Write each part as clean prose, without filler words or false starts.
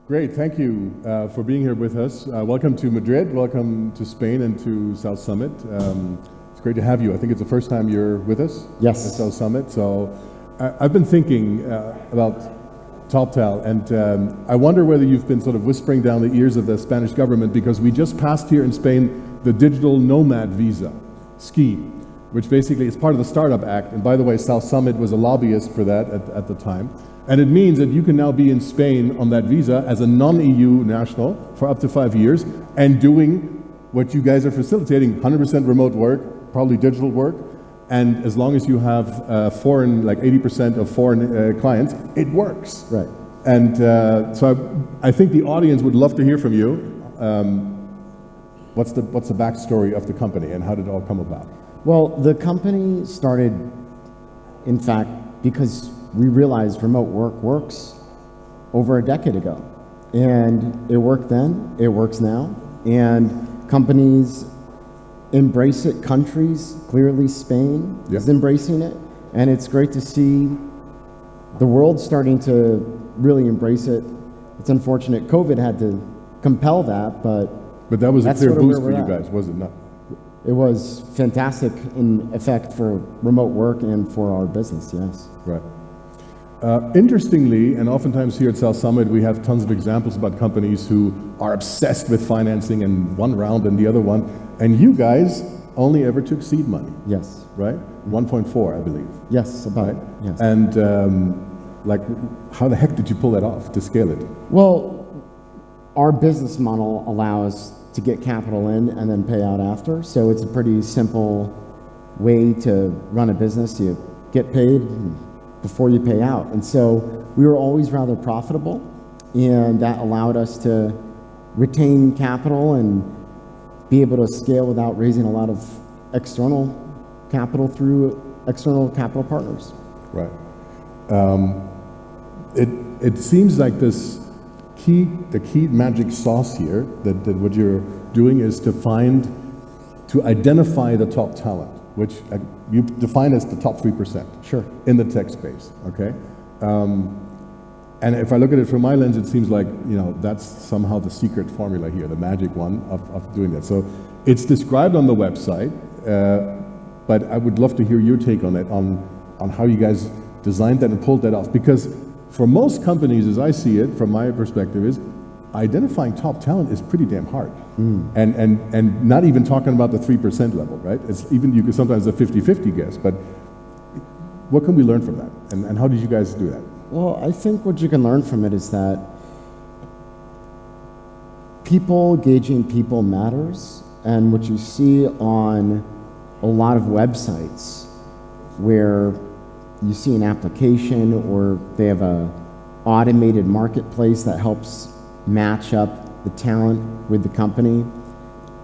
Great, thank you for being here with us. Welcome to Madrid, welcome to Spain and to South Summit. It's great to have you. I think it's the first time you're with us Yes. at South Summit. So I've been thinking about TopTal, and I wonder whether you've been sort of whispering down the ears of the Spanish government, because we just passed here in Spain the digital nomad visa scheme, which basically is part of the Startup Act. And by the way, South Summit was a lobbyist for that at the time. And it means that you can now be in Spain on that visa as a non-EU national for up to 5 years and doing what you guys are facilitating, 100% remote work, probably digital work, and as long as you have foreign, like 80% of foreign clients, it works. Right. And so I think the audience would love to hear from you. What's the backstory of the company and how did it all come about? Well, the company started, in fact, because we realized remote work works over a decade ago. And it worked then, it works now. And companies embrace it, countries, clearly Spain is embracing it. And it's great to see the world starting to really embrace it. It's unfortunate COVID had to compel that, but that was a clear sort of boost where for we're you at. guys, was it not? It was fantastic in effect for remote work and for our business, yes. Right. Interestingly, and oftentimes here at South Summit, we have tons of examples about companies who are obsessed with financing and one round and the other one, and you guys only ever took seed money, Yes. right? 1.4, I believe. Yes, about it. Right? Yes. And like, how the heck did you pull that off to scale it? Well, our business model allows to get capital in and then pay out after. So it's a pretty simple way to run a business. You get paid before you pay out. And so we were always rather profitable, and that allowed us to retain capital and be able to scale without raising a lot of external capital through external capital partners. Right. It seems like the key magic sauce here, that what you're doing is to identify the top talent, which you define as the top 3%. Sure. In the tech space, okay? And if I look at it from my lens, it seems like, that's somehow the secret formula here, the magic one of doing that. So it's described on the website, but I would love to hear your take on it, on how you guys designed that and pulled that off. Because for most companies, as I see it, from my perspective, is identifying top talent is pretty damn hard. And not even talking about the 3% level, right? It's even, you can sometimes a 50-50 guess, but what can we learn from that? And how did you guys do that? Well, I think what you can learn from it is that people gauging people matters, and what you see on a lot of websites where you see an application or they have a automated marketplace that helps match up the talent with the company,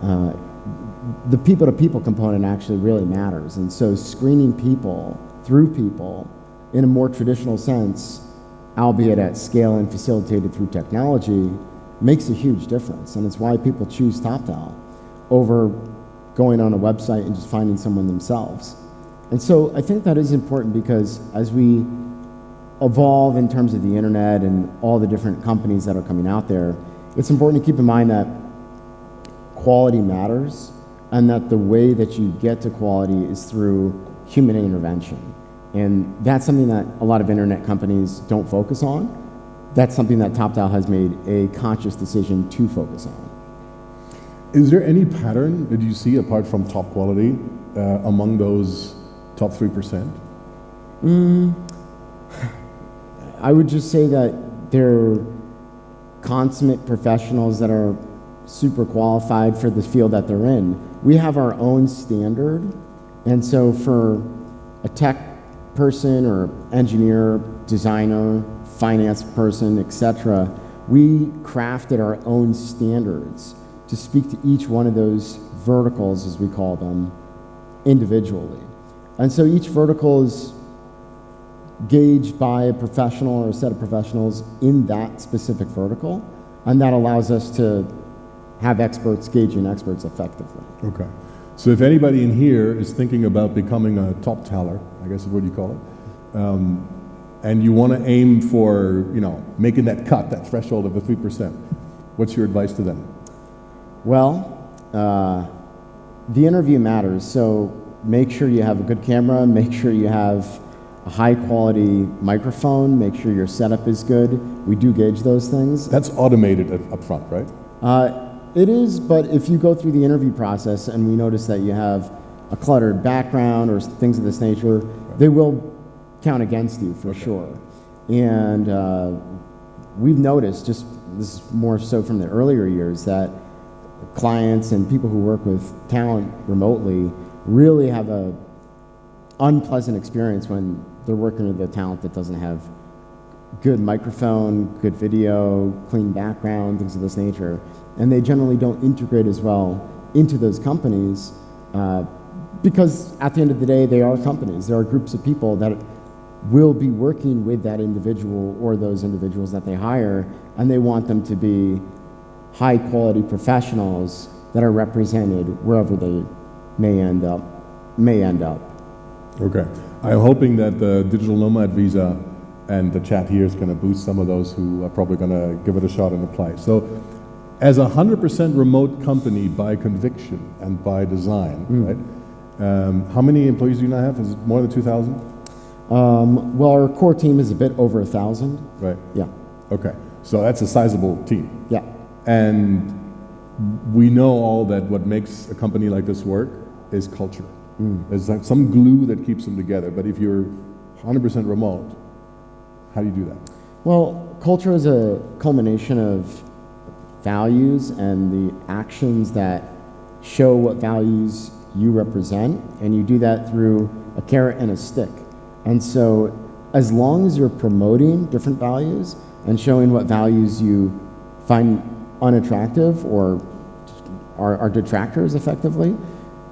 the people-to-people component actually really matters. And so screening people through people in a more traditional sense, albeit at scale and facilitated through technology, makes a huge difference. And it's why people choose TopTal over going on a website and just finding someone themselves. And so I think that is important, because as we evolve in terms of the internet and all the different companies that are coming out there, it's important to keep in mind that quality matters, and that the way that you get to quality is through human intervention. And that's something that a lot of internet companies don't focus on. That's something that TopTal has made a conscious decision to focus on. Is there any pattern that you see apart from top quality among those top 3%? I would just say that they're consummate professionals that are super qualified for the field that they're in. We have our own standard, and so for a tech person or engineer, designer, finance person, etc., we crafted our own standards to speak to each one of those verticals, as we call them, individually. And so each vertical is gauged by a professional or a set of professionals in that specific vertical, and that allows us to have experts gauging experts effectively. Okay. So if anybody in here is thinking about becoming a top taler, I guess is what you call it, and you want to aim for, making that cut, that threshold of the 3%. What's your advice to them? Well, the interview matters, so make sure you have a good camera, make sure you have a high quality microphone, make sure your setup is good. We do gauge those things. That's automated up front, right? It is, but if you go through the interview process and we notice that you have a cluttered background or things of this nature, they will count against you for sure. And we've noticed, just this is more so from the earlier years, that clients and people who work with talent remotely really have a unpleasant experience when they're working with a talent that doesn't have good microphone, good video, clean background, things of this nature. And they generally don't integrate as well into those companies because at the end of the day, they are companies. There are groups of people that will be working with that individual or those individuals that they hire, and they want them to be high quality professionals that are represented wherever they may end up. Okay. I'm hoping that the digital nomad visa and the chat here is going to boost some of those who are probably going to give it a shot and apply. So, as a 100% remote company by conviction and by design, right? How many employees do you now have? Is it more than 2,000? Well, our core team is a bit over 1,000. Right. Yeah. Okay. So that's a sizable team. Yeah. And we know all that what makes a company like this work is culture. There's like some glue that keeps them together. But if you're 100% remote, how do you do that? Well, culture is a culmination of values and the actions that show what values you represent, and you do that through a carrot and a stick. And so as long as you're promoting different values and showing what values you find unattractive or are detractors effectively,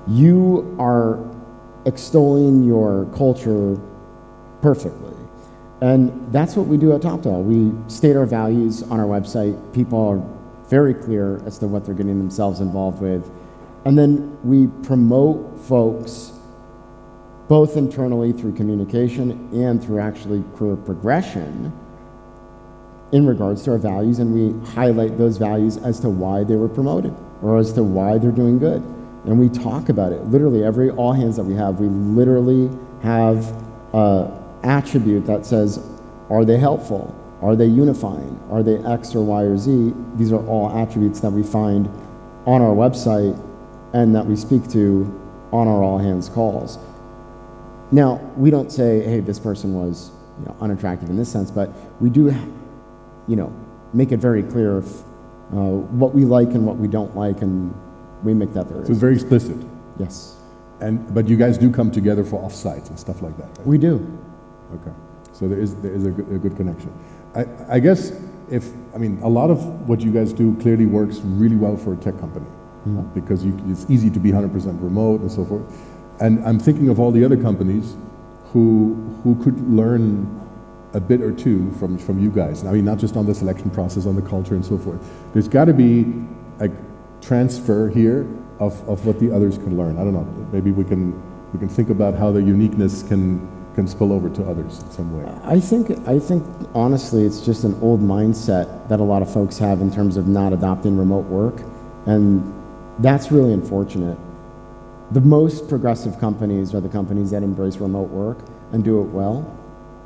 you are extolling your culture perfectly. And that's what we do at TopTal. We state our values on our website. People are very clear as to what they're getting themselves involved with. And then we promote folks both internally through communication and through actually career progression in regards to our values, and we highlight those values as to why they were promoted or as to why they're doing good. And we talk about it. Literally every all hands that we literally have an attribute that says, are they helpful? Are they unifying? Are they X or Y or Z? These are all attributes that we find on our website and that we speak to on our all hands calls. Now, we don't say, hey, this person was unattractive in this sense, but we do make it very clear what we like and what we don't like, and we make that very So it's very explicit. Yes. But you guys do come together for offsites and stuff like that, right? We do. Okay. So there is a good connection. I guess a lot of what you guys do clearly works really well for a tech company because it's easy to be 100% remote and so forth. And I'm thinking of all the other companies who could learn a bit or two from you guys. I mean, not just on the selection process, on the culture and so forth. There's got to be a transfer here of what the others can learn. I don't know. Maybe we can think about how the uniqueness can spill over to others in some way. I think honestly, it's just an old mindset that a lot of folks have in terms of not adopting remote work, and that's really unfortunate. The most progressive companies are the companies that embrace remote work and do it well.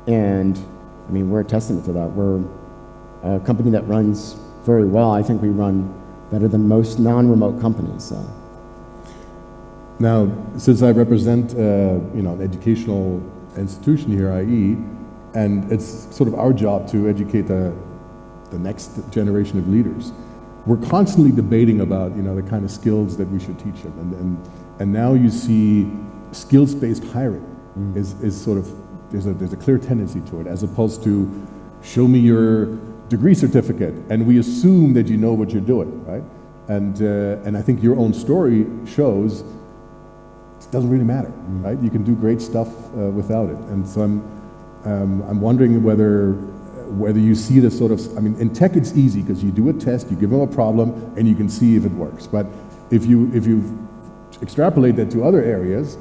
And I mean, we're a testament to that. We're a company that runs very well. I think we run better than most non-remote companies. So. Now, since I represent an educational institution here, IE, and it's sort of our job to educate the next generation of leaders, we're constantly debating about the kind of skills that we should teach them. And now you see skills-based hiring is sort of, there's a clear tendency to it, as opposed to show me your degree certificate, and we assume that you know what you're doing, right? And I think your own story shows it doesn't really matter, right? You can do great stuff without it. And so I'm wondering whether you see this sort of, in tech it's easy because you do a test, you give them a problem, and you can see if it works. But if you extrapolate that to other areas,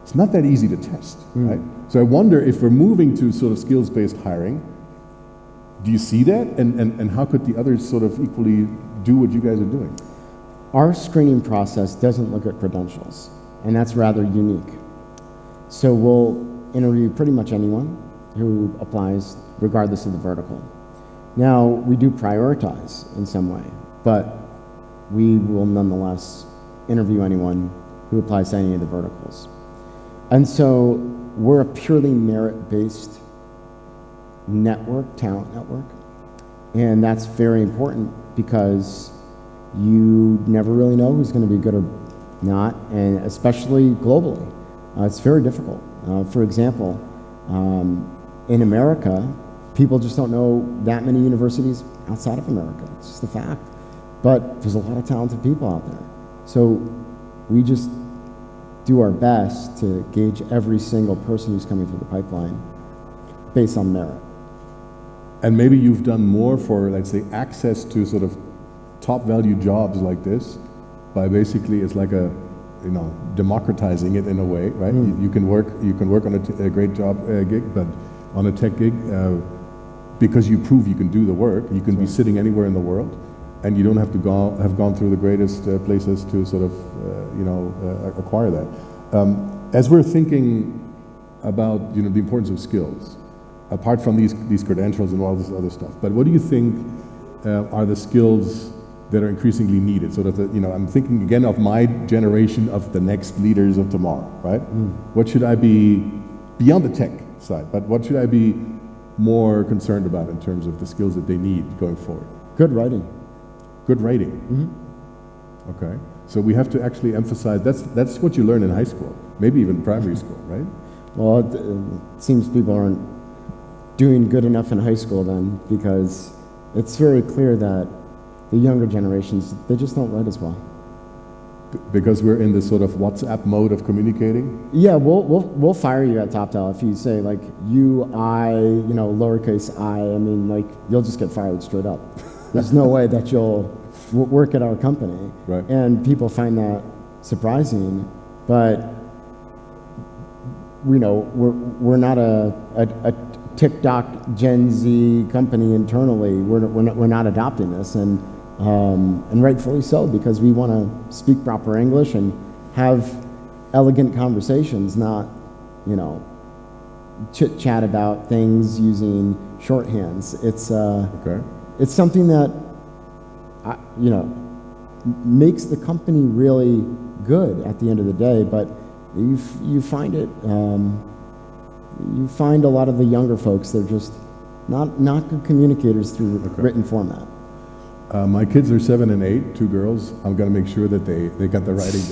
it's not that easy to test, right? So I wonder if we're moving to sort of skills-based hiring, do you see that? And how could the others sort of equally do what you guys are doing? Our screening process doesn't look at credentials, and that's rather unique. So we'll interview pretty much anyone who applies, regardless of the vertical. Now, we do prioritize in some way, but we will nonetheless interview anyone who applies to any of the verticals. And so we're a purely merit-based network, talent network, and that's very important because you never really know who's going to be good or not, and especially globally. It's very difficult. For example, in America, people just don't know that many universities outside of America. It's just a fact. But there's a lot of talented people out there. So we just do our best to gauge every single person who's coming through the pipeline based on merit. And maybe you've done more for, let's say, access to sort of top value jobs like this by basically, it's like a, democratizing it in a way, right? You can work on a great job gig, but on a tech gig, because you prove you can do the work, you can be sitting anywhere in the world, and you don't have to have gone through the greatest places to sort of, acquire that. As we're thinking about, the importance of skills, apart from these credentials and all this other stuff, but what do you think are the skills that are increasingly needed? Sort of, I'm thinking again of my generation of the next leaders of tomorrow, right? What should I be, beyond the tech side, but what should I be more concerned about in terms of the skills that they need going forward? Good writing. Good writing. Okay. So we have to actually emphasize, that's what you learn in high school, maybe even primary school, right? Well, it seems people aren't doing good enough in high school then, because it's very clear that the younger generations, they just don't write as well. Because we're in this sort of WhatsApp mode of communicating? Yeah, we'll fire you at TopTal if you say like you, I, lowercase I. I mean, like, you'll just get fired straight up. There's no way that you'll work at our company. Right. And people find that surprising, but we're not a TikTok Gen Z company internally. We're not adopting this, and rightfully so, because we want to speak proper English and have elegant conversations, not chit chat about things using shorthands. It's something that makes the company really good at the end of the day, but you find it. You find a lot of the younger folks, they're just not good communicators through written format. My kids are 7 and 8, 2 girls. I'm going to make sure that they got the writing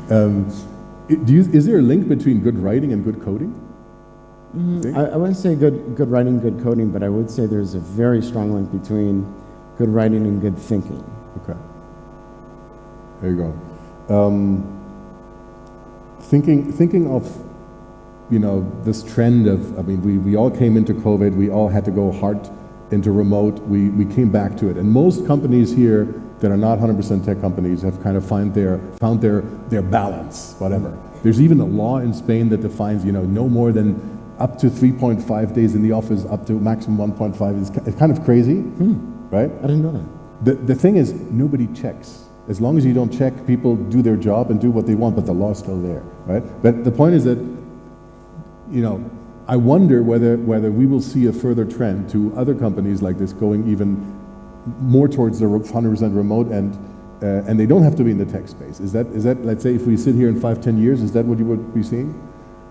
down. Is there a link between good writing and good coding? I wouldn't say good writing, good coding, but I would say there's a very strong link between good writing and good thinking. Okay. There you go. Thinking of this trend of, we all came into COVID, we all had to go hard into remote, we came back to it. And most companies here that are not 100% tech companies have kind of found their balance, whatever. There's even a law in Spain that defines, no more than up to 3.5 days in the office, up to maximum 1.5. It's kind of crazy, right? I didn't know that. The thing is, nobody checks. As long as you don't check, people do their job and do what they want, but the law's still there, right? But the point is that, I wonder whether we will see a further trend to other companies like this going even more towards the 100% remote, and they don't have to be in the tech space. Is that, let's say, if we sit here in 5-10 years, is that what you would be seeing?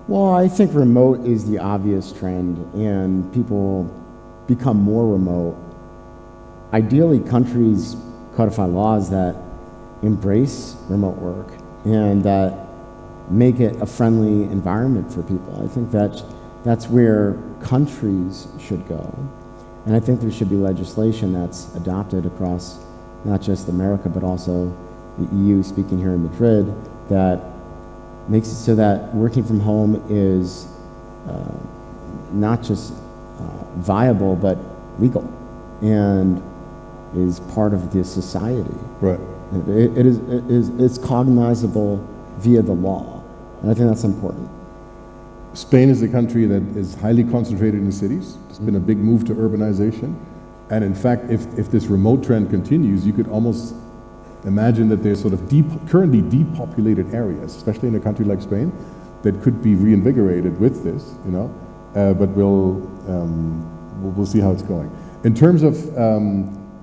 Well, I think remote is the obvious trend, and people become more remote. Ideally, countries codify laws that embrace remote work and that make it a friendly environment for people. I think that's where countries should go. And I think there should be legislation that's adopted across not just America, but also the EU, speaking here in Madrid, that makes it so that working from home is not just viable, but legal, and is part of the society. Right. It's cognizable via the law. And I think that's important. Spain is a country that is highly concentrated in cities. There's been a big move to urbanization. And in fact, if this remote trend continues, you could almost imagine that there's sort of currently depopulated areas, especially in a country like Spain, that could be reinvigorated with this, you know. But we'll see how it's going. In terms of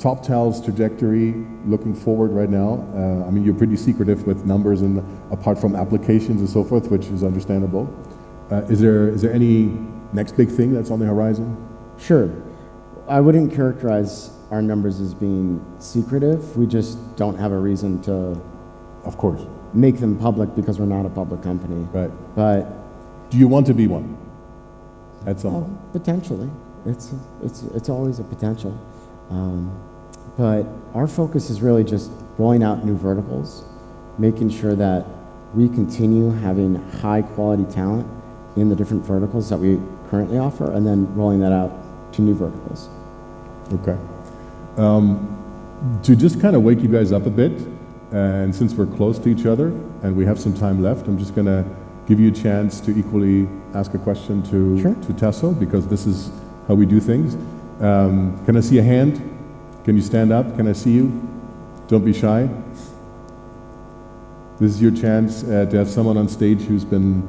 TopTal's trajectory looking forward right now, I mean, you're pretty secretive with numbers and apart from applications and so forth, which is understandable. Is there any next big thing that's on the horizon? Sure. I wouldn't characterize our numbers as being secretive. We just don't have a reason to, Of course. make them public because we're not a public company. Right. But Do you want to be one at some point? potentially, it's always a potential. But our focus is really just rolling out new verticals, making sure that we continue having high quality talent in the different verticals that we currently offer, and then rolling that out to new verticals. Okay. To just kind of wake you guys up a bit, and since we're close to each other and we have some time left, I'm just going to give you a chance to equally ask a question to Tasso, because this is how we do things. Can I see a hand? Can you stand up? Can I see you? Don't be shy. This is your chance to have someone on stage who's been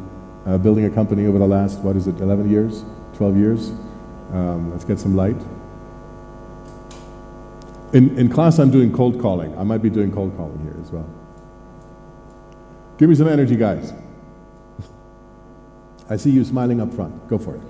building a company over the last, 11 years, 12 years? Let's get some light. In class, I'm doing cold calling. I might be doing cold calling here as well. Give me some energy, guys. I see you smiling up front. Go for it.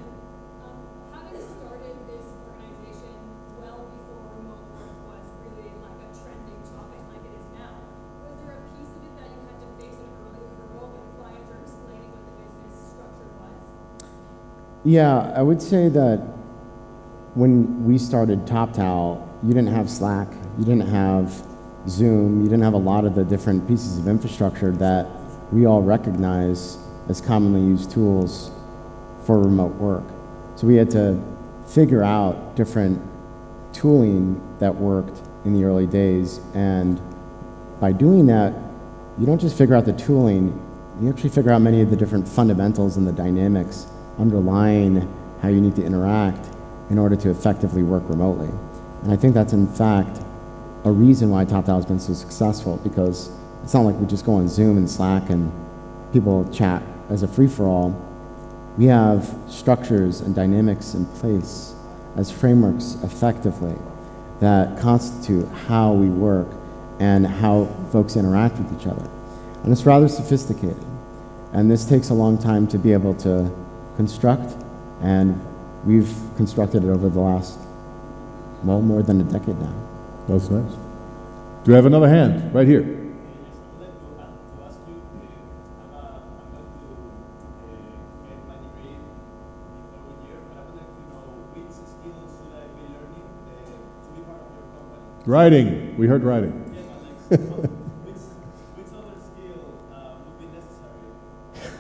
Having started this organization well before remote work was really like a trending topic like it is now, was there a piece of it that you had to face it early with remote with clients or explaining what the business structure was? Yeah, I would say that when we started TopTal, you didn't have Slack, you didn't have Zoom, you didn't have a lot of the different pieces of infrastructure that we all recognize as commonly used tools for remote work. So we had to figure out different tooling that worked in the early days, and by doing that, you don't just figure out the tooling, you actually figure out many of the different fundamentals and the dynamics underlying how you need to interact in order to effectively work remotely. And I think that's in fact a reason why TopTal has been so successful, because it's not like we just go on Zoom and Slack and people chat as a free-for-all. We have structures and dynamics in place as frameworks effectively that constitute how we work and how folks interact with each other. And it's rather sophisticated. And this takes a long time to be able to construct, and we've constructed it over the last, well, more than a decade now. That's nice. Do we have another hand? Right here. Writing. We heard writing. Which other skill would be necessary?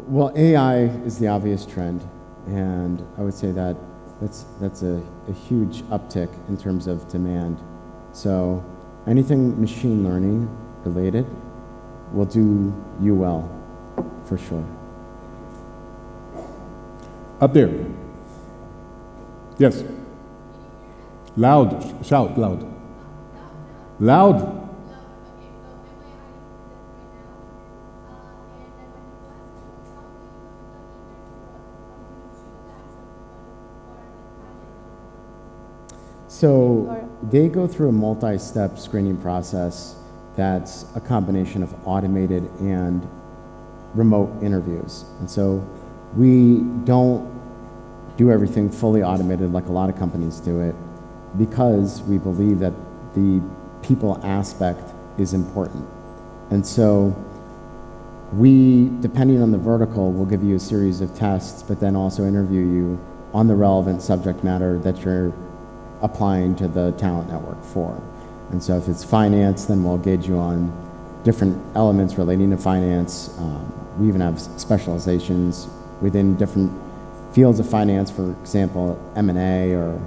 Well, AI is the obvious trend, and I would say that that's a huge uptick in terms of demand. So anything machine learning related will do you well, for sure. Up there. Yes. Loud. Shout loud. Loud. So they go through a multi-step screening process that's a combination of automated and remote interviews. And so we don't do everything fully automated like a lot of companies do it, because we believe that the people aspect is important. And so we, depending on the vertical, will give you a series of tests, but then also interview you on the relevant subject matter that you're applying to the talent network for. And so if it's finance, then we'll gauge you on different elements relating to finance. We even have specializations within different fields of finance, for example, M&A, or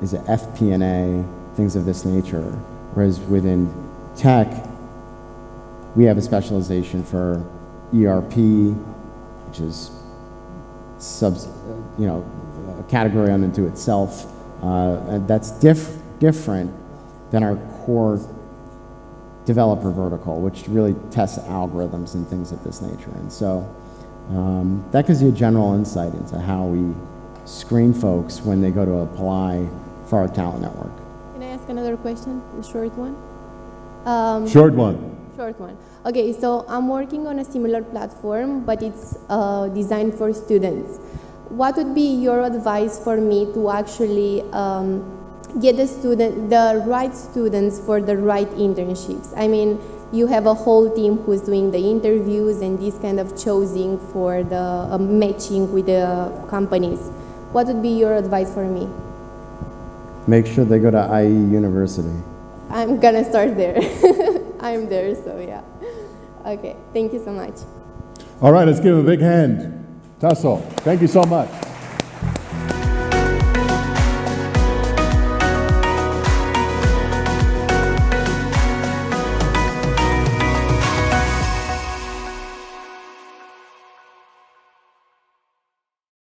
is it FP&A, things of this nature. Whereas within tech, we have a specialization for ERP, which is a category unto itself. And that's different than our core developer vertical, which really tests algorithms and things of this nature. And so that gives you a general insight into how we screen folks when they go to apply for our talent network. Can I ask another question, a short one? Short one. Short one. Okay, so I'm working on a similar platform, but it's designed for students. What would be your advice for me to actually get the right students for the right internships? I mean, you have a whole team who's doing the interviews and this kind of choosing for the matching with the companies. What would be your advice for me? Make sure they go to IE University. I'm gonna start there. I'm there, so yeah. Okay, thank you so much. All right, let's give him a big hand. Tasso, thank you so much.